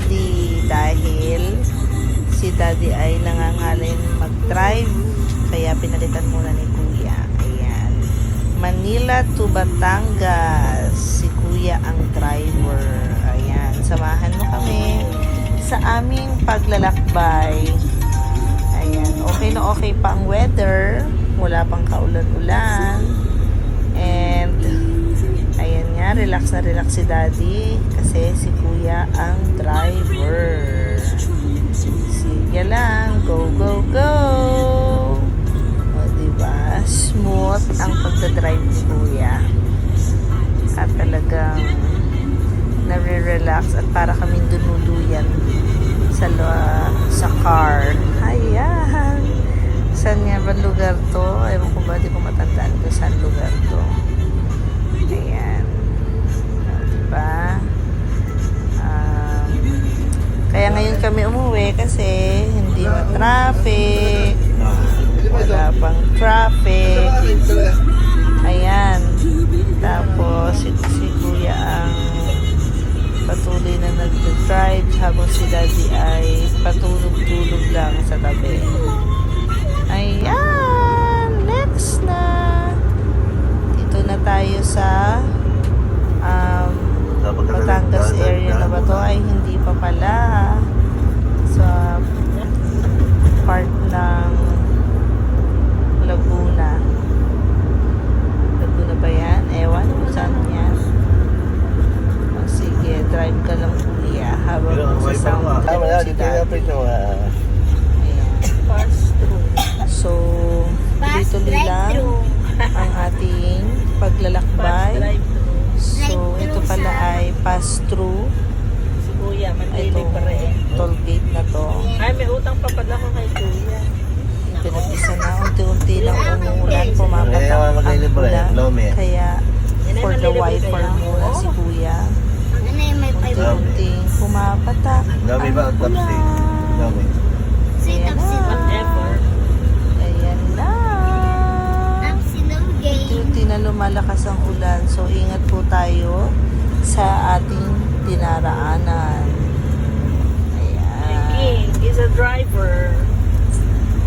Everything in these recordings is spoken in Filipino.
Daddy dahil si Daddy ay nangangalin mag-drive kaya pinalitan muna ni Kuya. Ayan. Manila to Batangas. Si Kuya ang driver. Ayan. Samahan mo kami sa aming paglalakbay. Ayan. Okay na okay pa ang weather. Wala pang kaulan-ulan. And ayan nga, relax na relax si Daddy kasi si Kuya ang driver. Sige lang, go, go, go! O, diba? Smooth ang pagdadrive ni Kuya. At talagang nare-relax at para kaming dunuduyan sa car. Ayan! Saan nga ba lugar to? Ewan ko ba, di ko matandaan kung saan lugar to. Ayan. Diba? Kaya ngayon kami umuwi kasi hindi ma-traffic. Wala pang traffic. Ayan. Tapos, si Kuya ang patuloy na nag-drive habang si Daddy ay patulog-tulog lang sa tabi. Ayan. Next na. Dito na tayo sa Batangas area na ba to? Ay, hindi pa pala. Sa part ng Laguna. Laguna ba yan? Ewan kung saan yan. O, sige, drive ka lang Kuya habang sasama si Daddy. Ayan. Pass through. So, tuloy-tuloy lang ang ating paglalakbay. So, ito pala ay pass-through. Si Kuya, mandili pa rin. Toll gate na to. Ay, may utang pa pala ko kay Kuya. Pinag-isa na, unti-unti lang umuulan, pumapatak ang ulan. Kaya, for the wiper muna si Kuya. Unti-unting pumapatak ang ulan. Ayan na. Whatever. Ayan na. Unti-unti na lumalakas ang ulan. So, ingat po tayo sa ating dinaraanan. Ayan. King is a driver.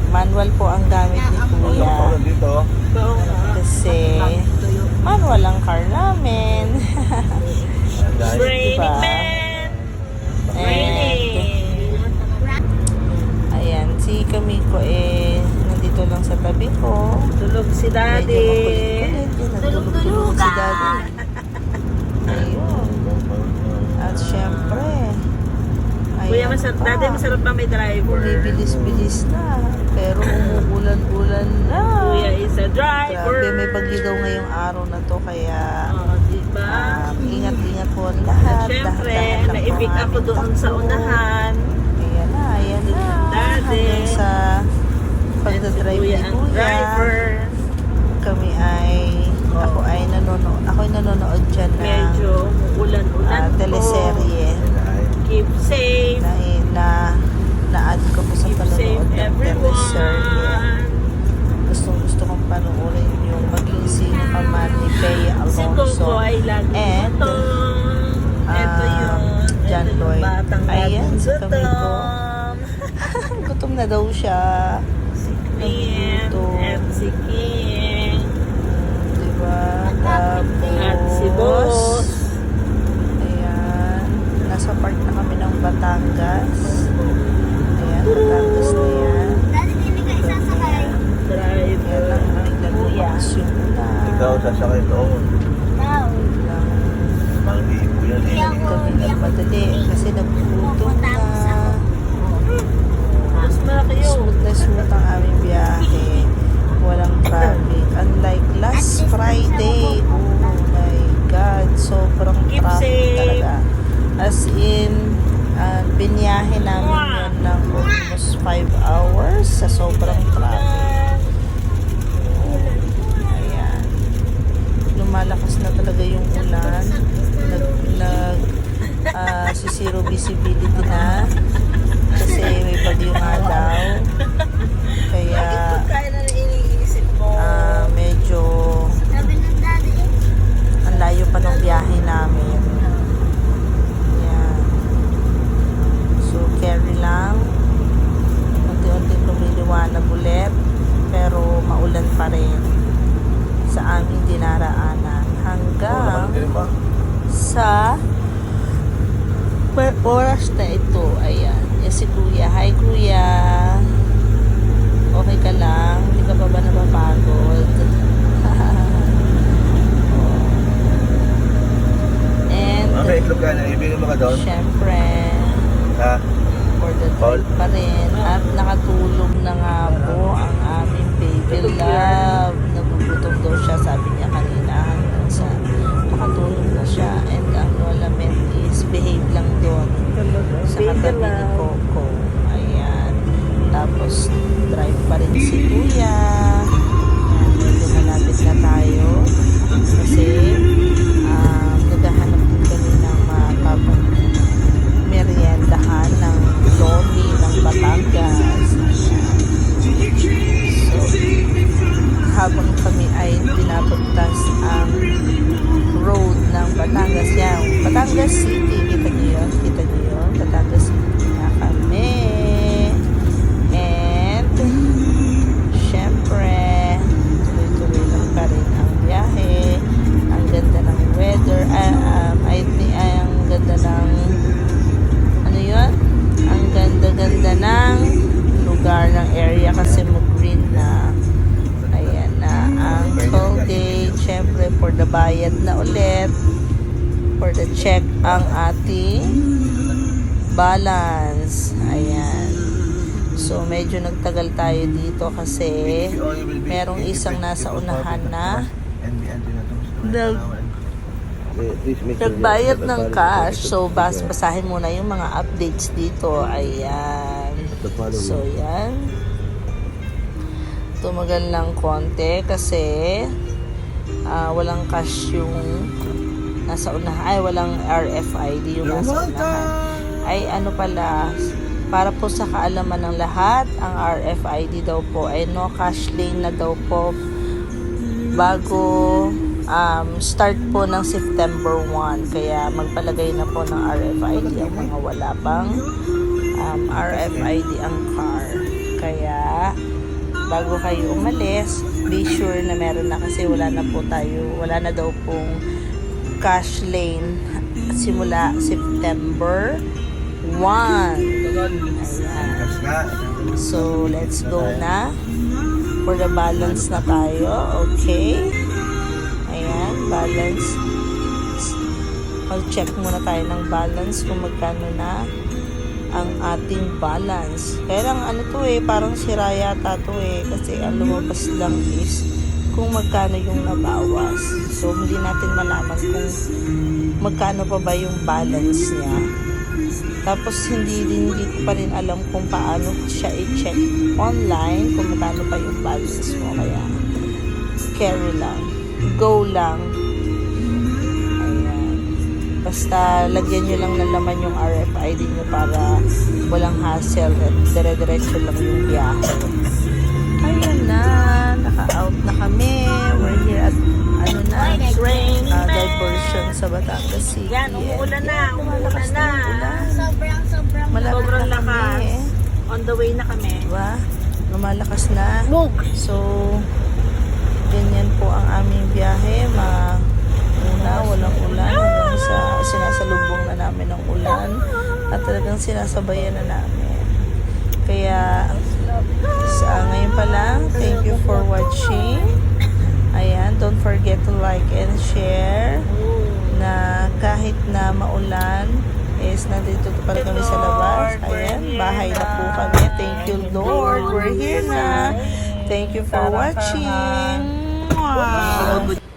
Manual po ang gamit ni Kuya. Oo nga. Kasi, manual ang car namin. Raining Diba? man. And, Raining. ayan, si Kamiko nandito lang sa tabi ko. Tulog si Medyo Daddy. makulit-kulit. Nagtulog-tulog si Daddy. Ayun. At syempre, Kuya, ayan masarap. pa. Daddy, masarap pa may driver. Bibilis-bilis na. Pero umuulan-ulan na. Kuya is a driver. Grabe, may bagyo daw ngayong araw na to. Kaya, Oo, diba? ingat-ingat po ang lahat. Siyempre, Dahan-dahan lang naibig po ang ako aming doon sa takbo. unahan. Ayan na, ayan na. Daddy. Hanggang sa pagdadrive ni Kuya ang Kuya. driver. Kami ay, ako'y nanonood dyan ng Medyo ulan-ulan po. teleserye Keep safe. na-add ko po sa Keep safe panonood ng teleserye. everyone. Gustong-gusto kong panoorin yung maging sino ka man ni Bea Si Alonso. Coco ay lagi And, gutom. Ito yung John ito yung Lloyd. batang Ayan, laging si Camilo. gutom. Gutom na daw siya. Si Queen Nagutom. at si King. Diba? Tapos, At si Boss. ayan. Nasa part na kami ng Batangas. Ayan, Batangas na yan. Ayan Driver lang, ang Kuya. naglalumas yung ulan. Ikaw sasakay doon. Lang, Manghipo yan eh. hindi kami nagmadali kasi nagugutom na. Mas malaki yun. Smooth ang aming biyahe. Walang traffic. Unlike last Friday, oh my God, sobrang Keep traffic safe. talaga. As in, biniyahe namin yun ng almost 5 hours sa sobrang traffic. Ayan. Lumalakas na talaga yung ulan. Si zero visibility na. Kasi may bagyo nga daw. Kaya, Kaya na iniisip mo. medyo ang layo pa ng biyahe namin. Yan. sa oras na ito. Ayan. Yan si Kuya. Hi, Kuya. Okay ka lang? Hindi ka ba napapagod? And, May itlog ka na. Ibigay mo ka doon. syempre, Ha? for the Paul? trip pa rin. At nakatulog na nga po ang aming baby love. Nagugutom daw siya, sabi niya kanina. Hanggang sa nakatulog na siya. And ang Lola Met is behave lang doon sa katabi ni Coco. Ayan. Tapos, drive pa rin si Kuya. Ayan, medyo malapit na tayo. Kasi, naghahanap din kami ng mapapag meriendahan ng Lomi ng Batangas. So, habang kami ay pinapagtas ang road ng Batangas, yan, Batangas City, kita niyo yun? Kita niyo yun? Batangas City na kami. And, syempre, tuloy-tuloy lang pa rin ang biyahe. Ang ganda ng weather. I think, ang ganda ng yun, ang ganda-ganda ng lugar ng area kasi mag-green na. Ayan na ang toll gate. Syempre for the bayad na ulit, for the check ang ating balance. Ayan, so medyo nagtagal tayo dito kasi merong isang nasa unahan na nagbayad ng cash. So, basahin muna yung mga updates dito. Ayan. So, yan. Tumagal ng konti kasi walang cash yung nasa unahan. Ay, walang RFID yung nasa unahan. Ay, ano pala, para po sa kaalaman ng lahat, ang RFID daw po ay no cash lane na daw po bago start po ng September 1. Kaya magpalagay na po ng RFID ang mga wala pang RFID ang car. Kaya bago kayo umalis, be sure na meron na kasi wala na daw pong cash lane simula September 1. Ayan. So, let's go na. For the balance na tayo. Okay. Ayan, balance. Mag-check muna tayo ng balance kung magkano na ang ating balance. Kaya lang ano to parang sira yata to kasi ang lumabas lang is kung magkano yung nabawas. So, hindi natin malaman kung magkano pa ba yung balance niya. Tapos, hindi ko pa rin alam kung paano siya i-check online kung magkano pa yung balance mo. Kaya, carry lang. Go lang. Ayan. Basta lagyan nyo lang ng laman yung RFID nyo para walang hassle at dire-diretso lang yung biyahe. Ayan na. Naka-out na kami. We're here at diversion sa Batangas City. Yan, umuulan na. Umuulan na. Sobrang malapit Sobrang na kami. lakas. On the way na kami. Diba? Lumalakas na. Move! So, ganyan po ang aming biyahe. Una, walang ulan. Hanggang sa sinasalubong na namin ng ulan. At talagang sinasabayan na namin. Kaya, ngayon pa lang, thank you for watching. Ayan, don't forget to like and share. Na kahit na maulan, is nandito pa rin kami sa labas. Ayan, bahay na po kami. Thank you, Lord. We're here na. Thank you for watching. Wow.